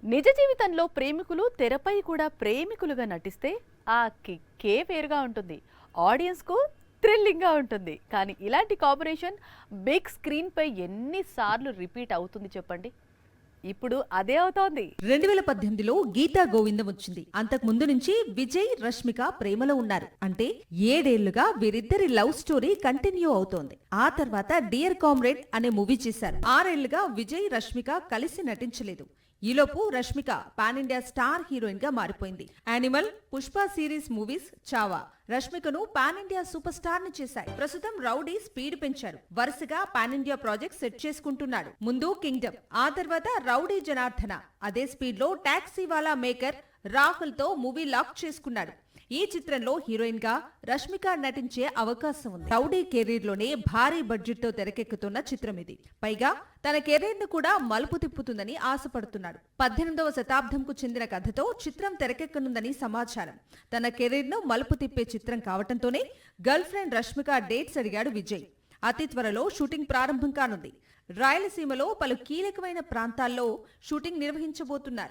నిజ జీవితంలో ప్రేమికులు తెరపై కూడా ప్రేమికులుగా నటిస్తే ఆ కిక్కే వేరుగా ఉంటుంది. ఆడియన్స్కు థ్రిల్లింగ్గా ఉంటుంది. కానీ ఇలాంటి కాంబినేషన్ బిగ్ స్క్రీన్ పై ఎన్నిసార్లు రిపీట్ అవుతుంది చెప్పండి. ఇప్పుడు అదే అవుతోంది. 2018లో గీతా గోవిందం వచ్చింది. అంతకు ముందు నుంచి విజయ్, రష్మిక ప్రేమలో ఉన్నారు. అంటే 7 ఏళ్లుగా వీరిద్దరి లవ్ స్టోరీ కంటిన్యూ అవుతోంది. ఆ తర్వాత డియర్ కామ్రేడ్ అనే మూవీ చేశారు. 6 ఏళ్లుగా విజయ్, రష్మిక కలిసి నటించలేదు. ఈలోపు Rashmika pan India star heroine గా మారిపోయింది. Animal, Pushpa series movies, Chhaava రష్మికను pan India super star ని చేశాయి. ప్రస్తుతం రౌడీ స్పీడ్ పెంచారు. వరుసగా పాన్ ఇండియా ప్రాజెక్ట్ సెట్ చేసుకుంటున్నాడు. ముందు కింగ్డమ్, ఆ తర్వాత రౌడీ జనార్దన. అదే స్పీడ్ లో టాక్సీ వాలా మేకర్ రాహుల్ తో మూవీ లాక్ చేసుకున్నాడు. ఈ చిత్రంలో హీరోయిన్ గా రష్మిక నటించే అవకాశం ఉంది. రౌడీ కెరీర్ లోనే భారీ బడ్జెట్ తో తెరకెక్కుతున్న చిత్రం ఇది. పైగా తన కెరీర్ ను కూడా మలుపు తిప్పుతుందని ఆశపడుతున్నాడు. 18వ శతాబ్దంకు చెందిన కథతో చిత్రం తెరకెక్కనుందని సమాచారం. తన కెరీర్ ను మలుపు తిప్పే చిత్రం కావటంతోనే గర్ల్ ఫ్రెండ్ రష్మిక డేట్స్ అడిగాడు విజయ్. అతి త్వరలో షూటింగ్ ప్రారంభం కానుంది. రాయలసీమలో పలు కీలకమైన ప్రాంతాల్లో షూటింగ్ నిర్వహించబోతున్నారు.